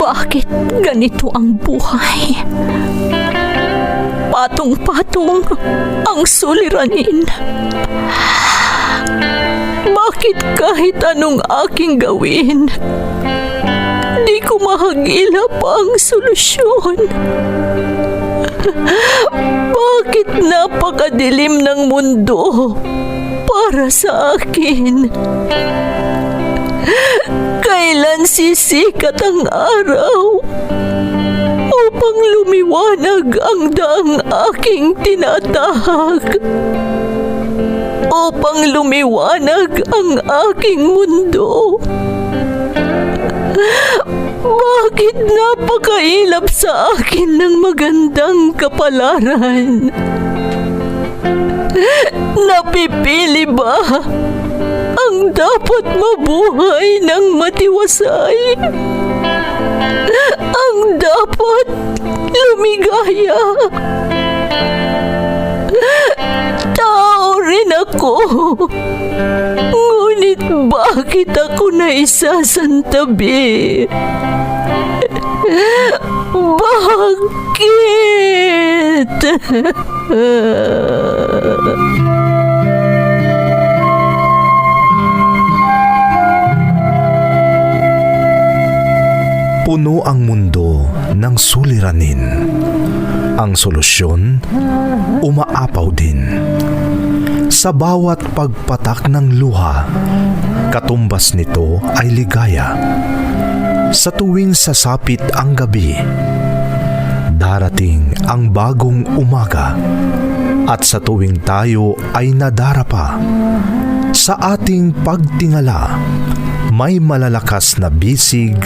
Bakit ganito ang buhay? Patong-patong ang suliranin. Bakit kahit anong aking gawin, di ko mahagilap ang solusyon? Bakit napakadilim ng mundo para sa akin? Kailan sisikat ang araw upang lumiwanag ang daang aking tinatahak? Upang lumiwanag ang aking mundo? Bakit napakailap sa akin ng magandang kapalaran? Napipili ba ang dapat mabuhay ng matiwasay? Ang dapat lumigaya? Tao rin ako. Ngunit bakit ako naisasantabi? Bakit? Puno ang mundo ng suliranin. Ang solusyon, umaapaw din. Sa bawat pagpatak ng luha, katumbas nito ay ligaya. Sa tuwing sasapit ang gabi, darating ang bagong umaga. At sa tuwing tayo ay nadarapa, sa ating pagtingala, may malalakas na bisig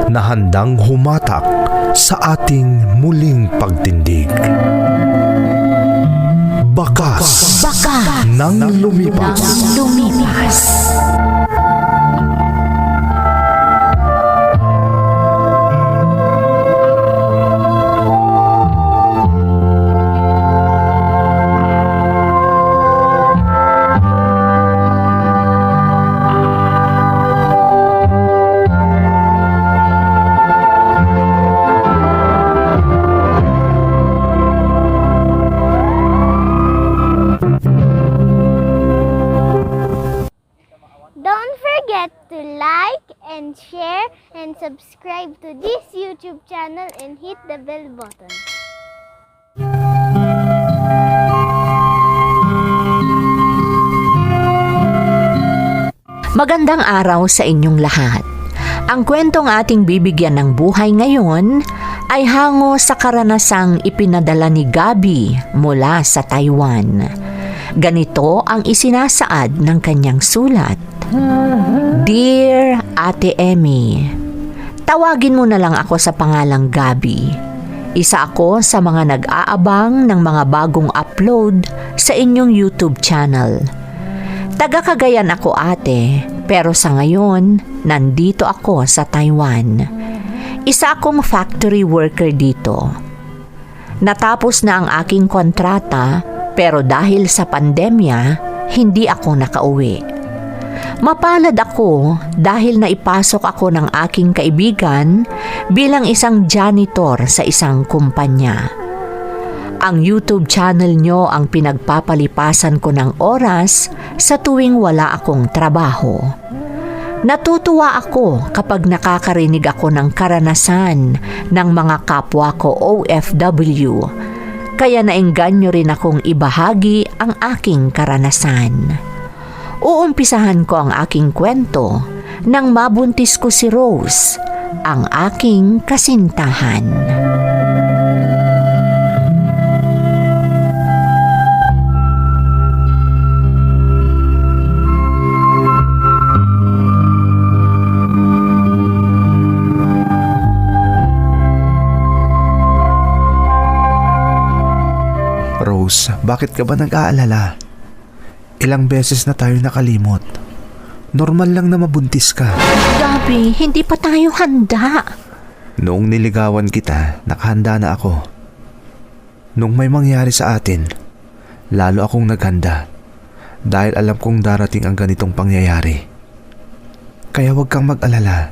na handang humatak sa ating muling pagtindig. Bakas ng lumipas. Don't forget to like and share and subscribe to this YouTube channel and hit the bell button. Magandang araw sa inyong lahat. Ang kwentong ating bibigyan ng buhay ngayon ay hango sa karanasang ipinadala ni Gabi mula sa Taiwan. Ganito ang isinasaad ng kanyang sulat. Dear Ate Emmy, tawagin mo na lang ako sa pangalang Gabi. Isa ako sa mga nag-aabang ng mga bagong upload sa inyong YouTube channel. Taga Cagayan ako, ate, pero sa ngayon, nandito ako sa Taiwan. Isa akong factory worker dito. Natapos na ang aking kontrata, pero dahil sa pandemya, hindi ako nakauwi. Mapalad ako dahil naipasok ako ng aking kaibigan bilang isang janitor sa isang kumpanya. Ang YouTube channel nyo ang pinagpapalipasan ko ng oras sa tuwing wala akong trabaho. Natutuwa ako kapag nakakarinig ako ng karanasan ng mga kapwa ko OFW, kaya naengganyo rin akong ibahagi ang aking karanasan. Uumpisahan ko ang aking kwento nang mabuntis ko si Rose, ang aking kasintahan. Rose, bakit ka ba nag-aalala? Ilang beses na tayo nakalimot. Normal lang na mabuntis ka. Gabi, hindi pa tayo handa. Noong niligawan kita, nakahanda na ako. Nung may mangyari sa atin, lalo akong naghanda. Dahil alam kong darating ang ganitong pangyayari. Kaya huwag kang mag-alala.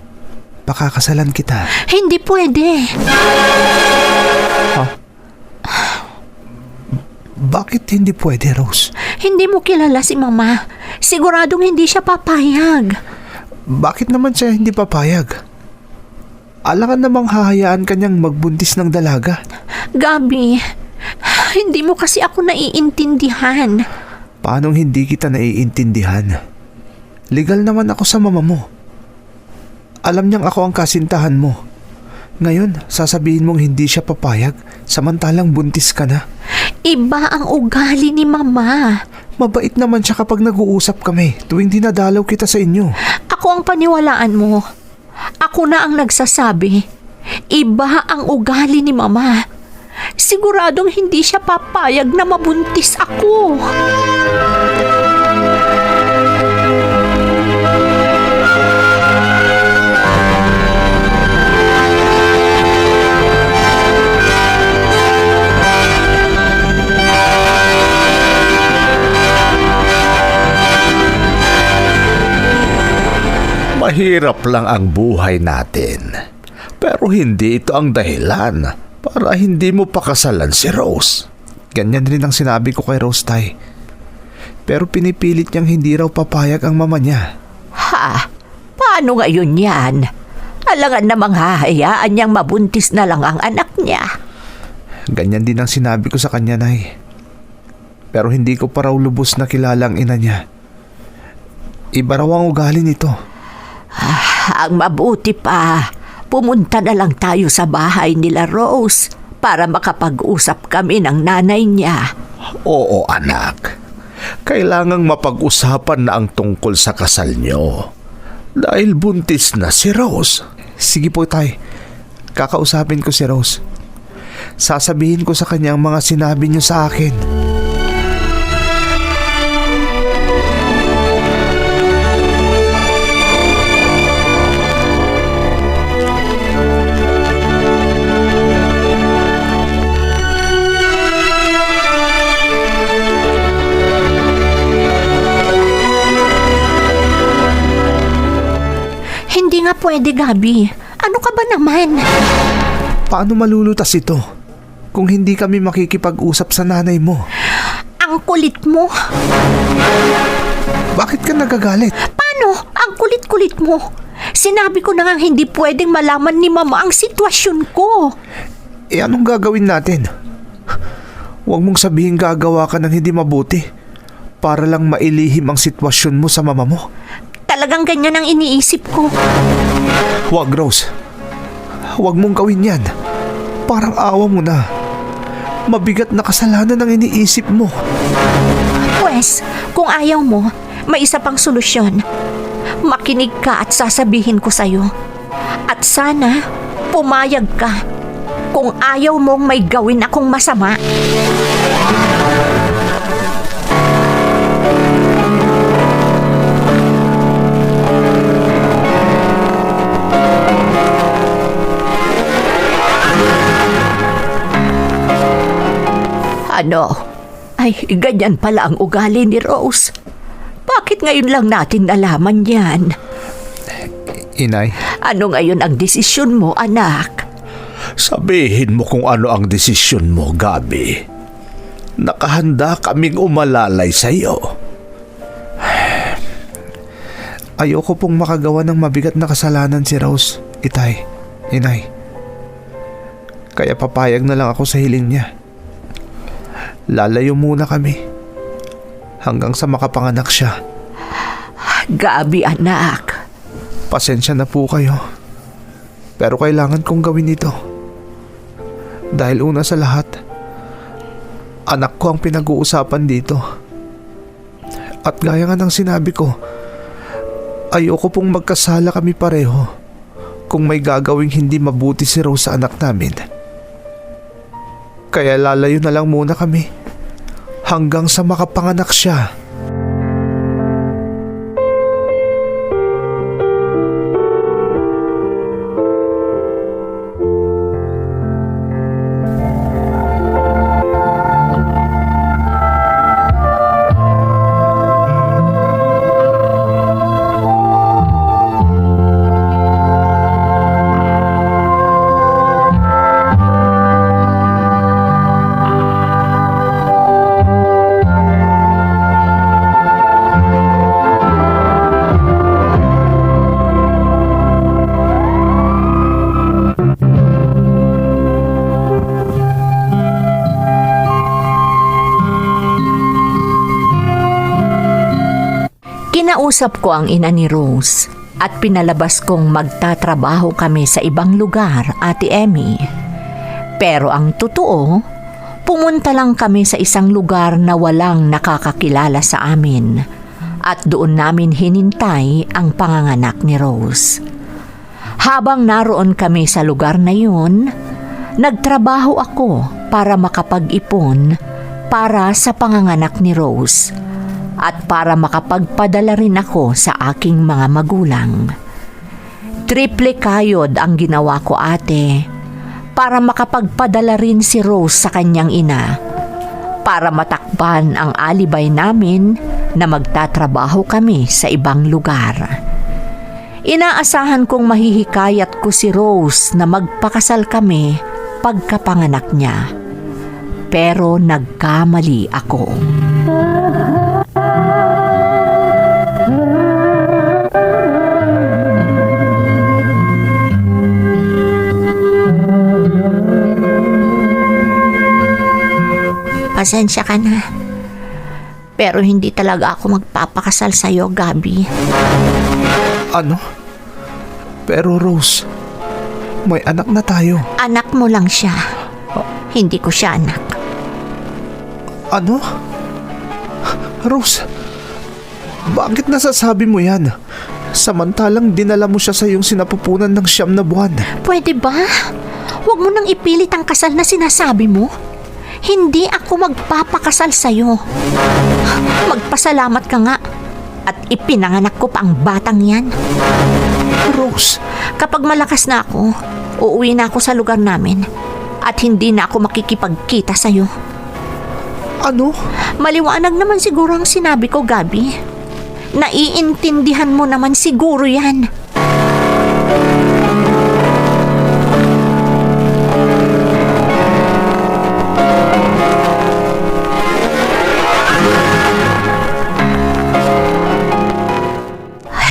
pakakasalan kita. Hindi pwede. Bakit hindi pwede, Rose? Hindi mo kilala si Mama. Siguradong hindi siya papayag. Bakit naman siya hindi papayag? Alangan namang hahayaan kanyang magbuntis ng dalaga. Gabi, hindi mo kasi ako naiintindihan. Paanong hindi kita naiintindihan? Legal naman ako sa mama mo. Alam niyang ako ang kasintahan mo. Ngayon, sasabihin mong hindi siya papayag, samantalang buntis ka na. Iba ang ugali ni Mama. Mabait naman siya kapag nag-uusap kami tuwing dinadalaw kita sa inyo. Ako ang paniwalaan mo. Ako na ang nagsasabi. Iba ang ugali ni Mama. Siguradong hindi siya papayag na mabuntis ako. Mahirap lang ang buhay natin. Pero hindi ito ang dahilan para hindi mo pakasalan si Rose. Ganyan rin ang sinabi ko kay Rose, Tay. Pero pinipilit niyang hindi raw papayag ang mama niya. Ha? Paano ngayon yan? Alangan namang hahayaan niyang mabuntis na lang ang anak niya. Ganyan din ang sinabi ko sa kanya, Nay. Pero hindi ko pa raw lubos na kilala ang ina niya. Iba raw ang ugali nito. Ang mabuti pa, pumunta na lang tayo sa bahay nila Rose para makapag-usap kami ng nanay niya. Oo, anak. Kailangang mapag-usapan na ang tungkol sa kasal niyo. Dahil buntis na si Rose. Sige po, Tay. Kakausapin ko si Rose. Sasabihin ko sa kanya ang mga sinabi niyo sa akin. Hindi nga pwede, Gabi. Ano ka ba naman? Paano malulutas ito kung hindi kami makikipag-usap sa nanay mo? Ang kulit mo. Bakit ka nagagalit? Paano? Ang kulit-kulit mo. Sinabi ko na nga hindi pwedeng malaman ni Mama ang sitwasyon ko. Anong gagawin natin? Huwag mong sabihin gagawa ka ng hindi mabuti para lang mailihim ang sitwasyon mo sa mama mo. Talagang ganyan ang iniisip ko. Huwag, Rose. Huwag mong gawin yan. Parang awa mo na. Mabigat na kasalanan ang iniisip mo. Pwes, kung ayaw mo, may isa pang solusyon. Makinig ka at sasabihin ko sa'yo. At sana, pumayag ka. Kung ayaw mong may gawin akong masama. Ano? Ay, ganyan pala ang ugali ni Rose. Bakit ngayon lang natin nalaman yan? Inay, Ano ngayon ang desisyon mo, anak? sabihin mo kung ano ang desisyon mo, Gabi. Nakahanda kaming umalalay sa iyo. Ayoko pong makagawa ng mabigat na kasalanan si Rose, Itay, Inay. Kaya papayag na lang ako sa hiling niya. Lalayo muna kami hanggang sa makapanganak siya. Gabi, anak. Pasensya na po kayo. Pero kailangan kong gawin ito. Dahil una sa lahat, anak ko ang pinag-uusapan dito. At gaya nga ng sinabi ko, ayoko pong magkasala kami pareho kung may gagawing hindi mabuti si Rose sa anak namin. Kaya lalayo na lang muna kami hanggang sa makapanganak siya. Kinausap ko ang ina ni Rose at pinalabas kong magtatrabaho kami sa ibang lugar, Ate Emmy. Pero ang totoo, pumunta lang kami sa isang lugar na walang nakakakilala sa amin at doon namin hinintay ang panganganak ni Rose. Habang naroon kami sa lugar na yun, nagtrabaho ako para makapag-ipon para sa panganganak ni Rose at para makapagpadala rin ako sa aking mga magulang. Triple kayod ang ginawa ko, ate, para makapagpadala rin si Rose sa kanyang ina, para matakpan ang alibay namin na magtatrabaho kami sa ibang lugar. Inaasahan kong mahihikayat ko si Rose na magpakasal kami pagkapanganak niya. Pero nagkamali ako. Pasensya ka na. Pero hindi talaga ako magpapakasal sa'yo, Gabi. Ano? Pero Rose, may anak na tayo. Anak mo lang siya. Hindi ko siya anak. Ano? Rose, bakit nasasabi mo yan? Samantalang dinala mo siya sa iyong sinapupunan ng 9 na buwan. Pwede ba? Huwag mo nang ipilit ang kasal na sinasabi mo. Hindi ako magpapakasal sa'yo. Magpasalamat ka nga. At ipinanganak ko pa ang batang yan. Rose, Kapag malakas na ako, uuwi na ako sa lugar namin. At hindi na ako makikipagkita sa'yo. ano? Maliwanag naman siguro ang sinabi ko, Gabi. Naiintindihan mo naman siguro yan.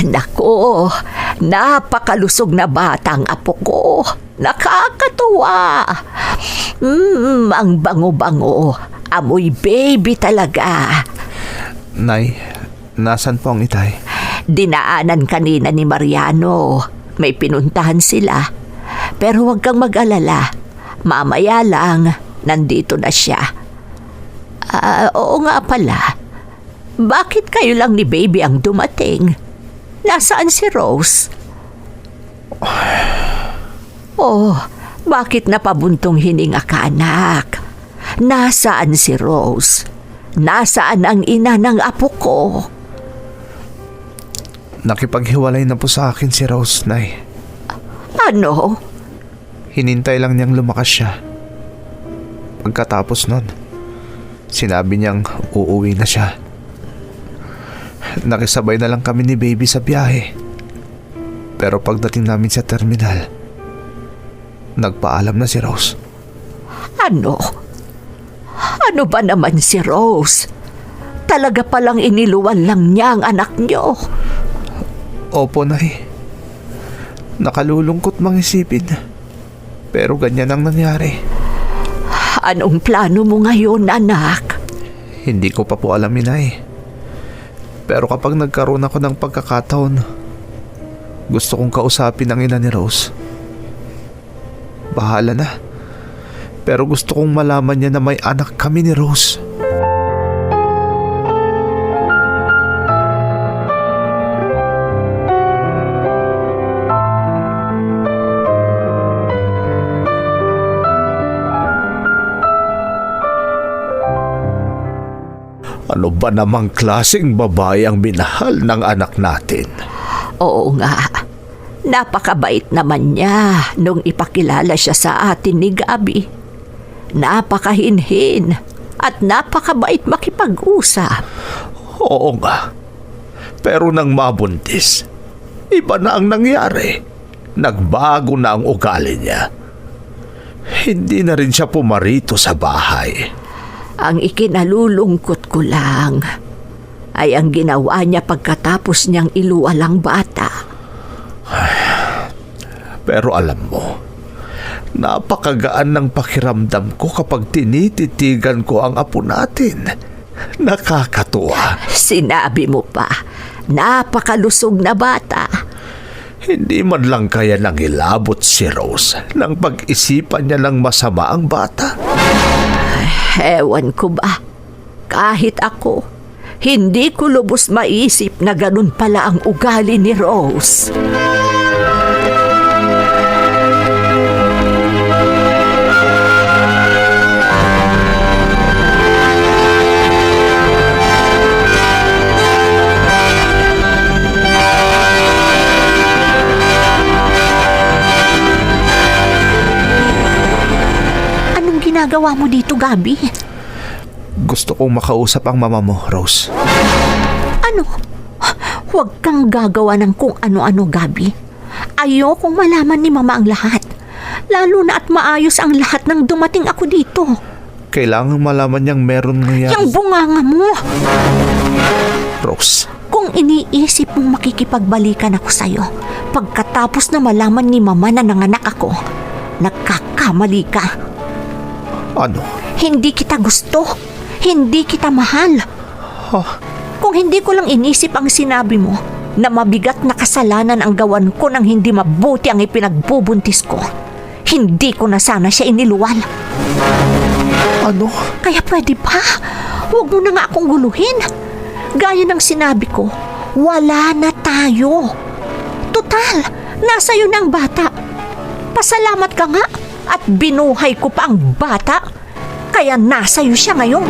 Nako, napakalusog na batang apo ko. Nakakatuwa. Ang bango-bango. Amoy baby talaga. Nay, nasan po ang itay? Dinaanan kanina ni Mariano. May pinuntahan sila. Pero huwag kang mag-alala. Mamaya lang, nandito na siya. Oo nga pala. Bakit kayo lang ni baby ang dumating? Nasaan si Rose? Oh, bakit napabuntong hininga ka, anak? Nasaan si Rose? Nasaan ang ina ng apo ko? Nakipaghiwalay na po sa akin si Rose, Nay. Ano? Hinintay lang niyang lumakas siya. Pagkatapos nun, sinabi niyang uuwi na siya. Nakisabay na lang kami ni baby sa biyahe. Pero pagdating namin sa terminal, nagpaalam na si Rose. Ano? Ano ba naman si Rose? Talaga palang iniluwan lang niya ang anak niyo. Opo, Nay. Nakalulungkot mang isipin. Pero ganyan ang nangyari. Anong plano mo ngayon, anak? Hindi ko pa po alam, Nay. Pero kapag nagkaroon ako ng pagkakataon, gusto kong kausapin ang ina ni Rose. Bahala na. Pero gusto kong malaman niya na may anak kami ni Rose. Ano ba namang klaseng babae ang minahal ng anak natin? Oo nga. Napakabait naman niya nung ipakilala siya sa atin ni Gabi. Napakahinhin at napakabait makipag-usap. Oo nga. Pero nang mabuntis, iba na ang nangyari. Nagbago na ang ugali niya. Hindi na rin siya pumarito sa bahay. Ang ikinalulungkot ko lang ay ang ginawa niya pagkatapos niyang iluwalang bata. Pero alam mo, napakagaan ng pakiramdam ko kapag tinititigan ko ang apo natin. Nakakatuwa. Sinabi mo pa, Napakalusog na bata. Hindi man lang kaya nang ilabot si Rose nang pag-isipan niya lang masama ang bata. Ewan ko ba, kahit ako, hindi ko lubos maisip na ganun pala ang ugali ni Rose. Anong ginagawa mo dito, Gabi? Gusto kong makausap ang mama mo, Rose. Ano? Huwag kang gagawa ng kung ano-ano, Gabi. Ayokong malaman ni Mama ang lahat. Lalo na at maayos ang lahat nang dumating ako dito. Kailangan malaman niyang meron nangyari. Yang bunganga mo! Rose, Kung iniisip mong makikipagbalikan ako sa'yo, pagkatapos na malaman ni Mama na nanganak ako, nagkakamali ka. ano? Hindi kita gusto. Hindi kita mahal. Kung hindi ko lang inisip ang sinabi mo na mabigat na kasalanan ang gawan ko nang hindi mabuti ang ipinagbubuntis ko, hindi ko na sana siya iniluwal. Ano? Kaya pwede ba? Huwag mo na nga akong guluhin. Gaya ng sinabi ko, wala na tayo. Total, nasa iyo na ang bata. Pasalamat ka nga at binuhay ko pa ang bata. Kaya nasa iyo siya ngayon.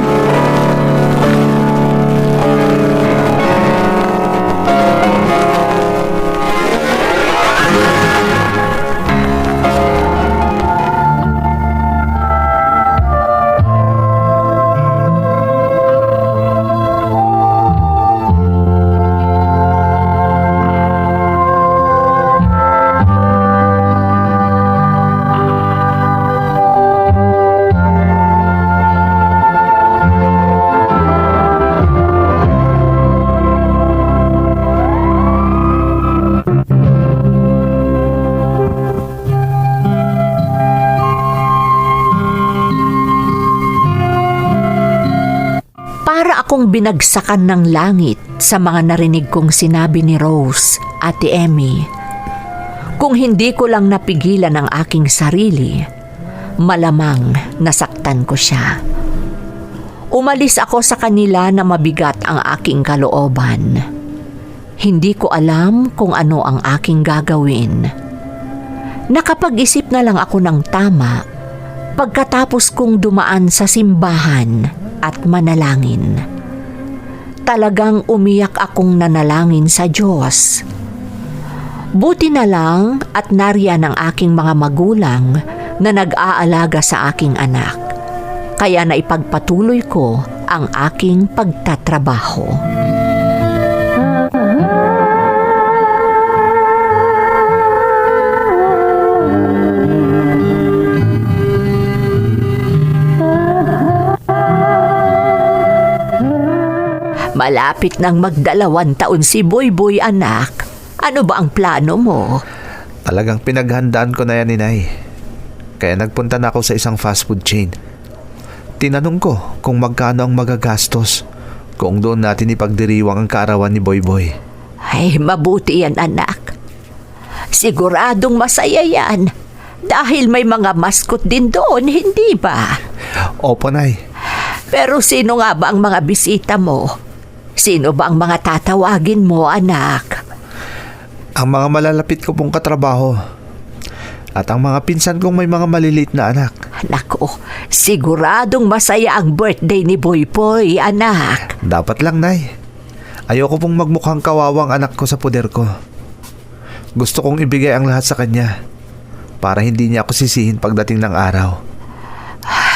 Akong binagsakan ng langit sa mga narinig kong sinabi ni Rose, Ate Emmy. Kung hindi ko lang napigilan ang aking sarili, malamang nasaktan ko siya. Umalis ako sa kanila na mabigat ang aking kalooban. Hindi ko alam kung ano ang aking gagawin. Nakapag-isip na lang ako ng tama pagkatapos kong dumaan sa simbahan at manalangin. Talagang umiyak akong nanalangin sa Diyos. Buti na lang at nariyan ang aking mga magulang na nag-aalaga sa aking anak. Kaya naipagpatuloy ko ang aking pagtatrabaho. Malapit nang mag-2 taon si Boy-Boy, anak. Ano ba ang plano mo? Talagang pinaghandaan ko na yan, Inay. Kaya nagpunta na ako sa isang fast food chain. Tinanong ko kung magkano ang magagastos kung doon natin ipagdiriwang ang kaarawan ni Boy-Boy. Ay, mabuti yan, anak. Siguradong masaya yan. Dahil may mga maskot din doon, hindi ba? Opo, Nay. Pero sino nga ba ang mga bisita mo? Sino ba ang mga tatawagin mo, anak? Ang mga malalapit ko pong katrabaho. At ang mga pinsan kong may mga maliliit na anak. Nako, siguradong masaya ang birthday ni Boy-Boy, anak. Dapat lang, Nay. Ayoko pong magmukhang kawawang anak ko sa poder ko. Gusto kong ibigay ang lahat sa kanya para hindi niya ako sisihin pagdating ng araw.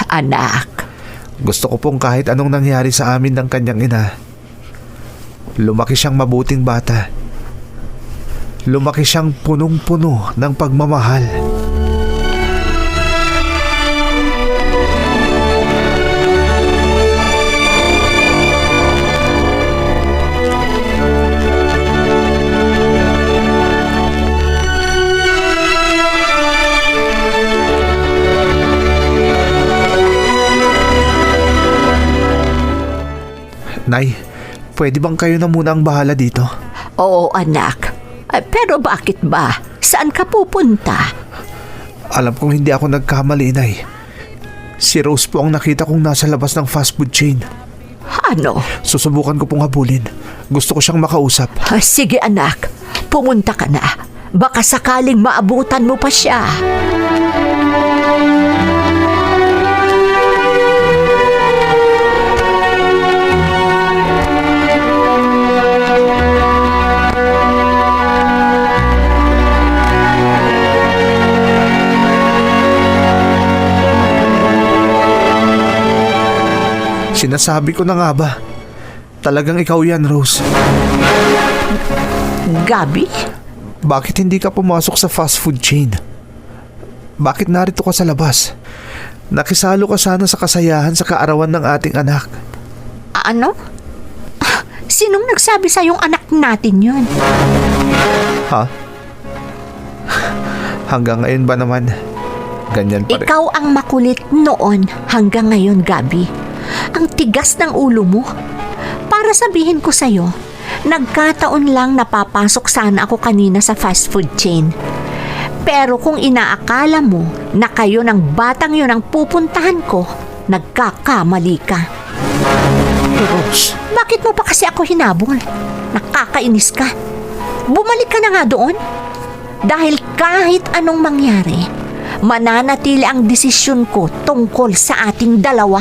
Anak. Gusto ko pong kahit anong nangyari sa amin ng kanyang ina, lumaki siyang mabuting bata. Lumaki siyang punong-puno ng pagmamahal. Nay, pwede bang kayo na muna ang bahala dito? Oo, anak. Pero bakit ba? Saan ka pupunta? Alam kong hindi ako nagkamali, Inay. Si Rose po ang nakita kong nasa labas ng fast food chain. Ano? Susubukan ko pong habulin. Gusto ko siyang makausap. Sige anak, pumunta ka na. Baka sakaling maabutan mo pa siya. Sinasabi ko na nga ba? Talagang ikaw yan, Rose. Gabi? Bakit hindi ka pumasok sa fast food chain? Bakit narito ka sa labas? Nakisalo ka sana sa kasayahan sa kaarawan ng ating anak. Ano? Sinong nagsabi sa yung anak natin yun? Ha? Hanggang ngayon ba naman? Ganyan pa rin. Ikaw ang makulit noon hanggang ngayon, Gabi. Ang tigas ng ulo mo. Para sabihin ko sa'yo, nagkataon lang napapasok sana ako kanina sa fast food chain. Pero kung inaakala mo na kayo ng batang yun ang pupuntahan ko, nagkakamali ka. Rose, Bakit mo pa kasi ako hinabol? Nakakainis ka. Bumalik ka na nga doon. Dahil kahit anong mangyari, mananatili ang desisyon ko tungkol sa ating dalawa.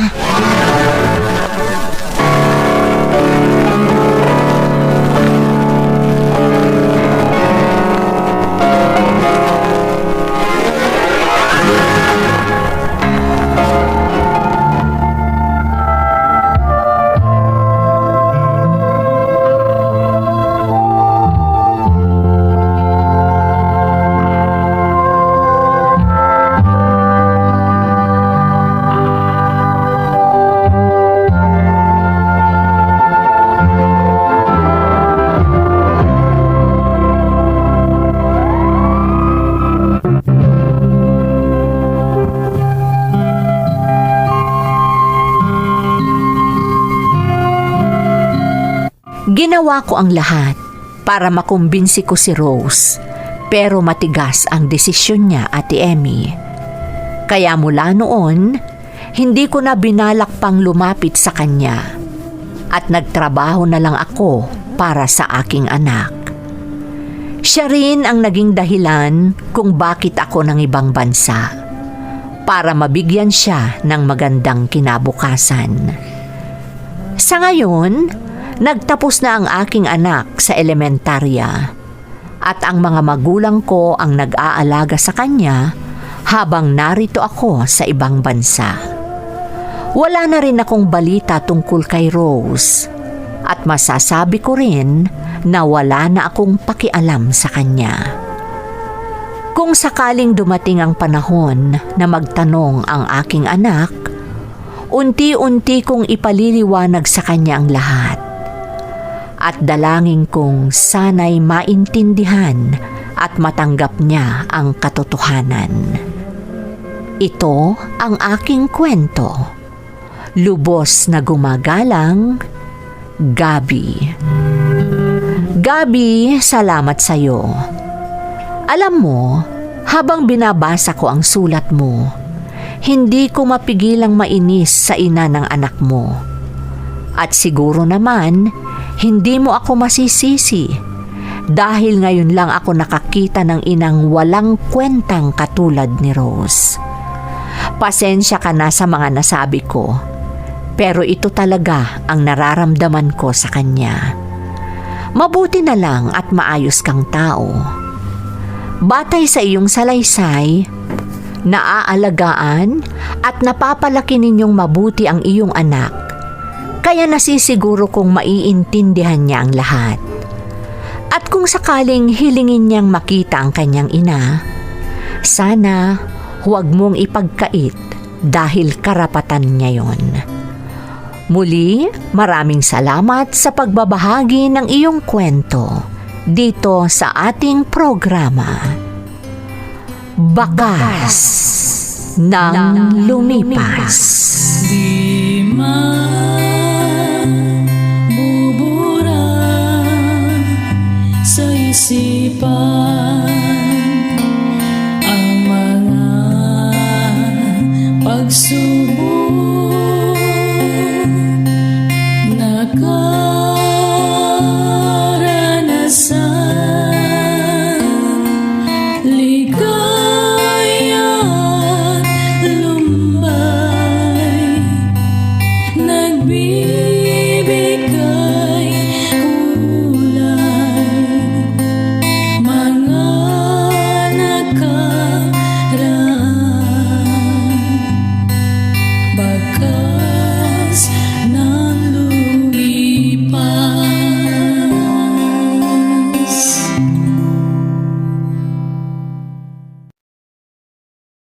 Ginawa ko ang lahat para makumbinsi ko si Rose, pero matigas ang desisyon niya, Ate Emmy. Kaya mula noon, hindi ko na binalak pang lumapit sa kanya at nagtrabaho na lang ako para sa aking anak. Siya rin ang naging dahilan kung bakit ako ng ibang bansa, para mabigyan siya ng magandang kinabukasan. Sa ngayon, nagtapos na ang aking anak sa elementarya at ang mga magulang ko ang nag-aalaga sa kanya habang narito ako sa ibang bansa. Wala na rin akong balita tungkol kay Rose at masasabi ko rin na wala na akong pakialam sa kanya. Kung sakaling dumating ang panahon na magtanong ang aking anak, unti-unti kong ipaliliwanag sa kanya ang lahat. At dalangin kong sana'y maintindihan at matanggap niya ang katotohanan. Ito ang aking kwento. Lubos na gumagalang, Gabi. Gabi, salamat sa'yo. Alam mo, habang binabasa ko ang sulat mo, hindi ko mapigilang mainis sa ina ng anak mo. At siguro naman, hindi mo ako masisisi dahil ngayon lang ako nakakita ng inang walang kwentang katulad ni Rose. Pasensya ka na sa mga nasabi ko, pero ito talaga ang nararamdaman ko sa kanya. Mabuti na lang at maayos kang tao. Batay sa iyong salaysay, naaalagaan at napapalaki ninyong mabuti ang iyong anak. Kaya nasisiguro kong maiintindihan niya ang lahat. At kung sakaling hilingin niyang makita ang kanyang ina, sana huwag mong ipagkait dahil karapatan niya yon. Muli, maraming salamat sa pagbabahagi ng iyong kwento dito sa ating programa. Bakas ng Lumipas. Di man buburan isipan ang mga pagsubok na karanasan, ligaya at lumbay, nagbibigay kulay, mga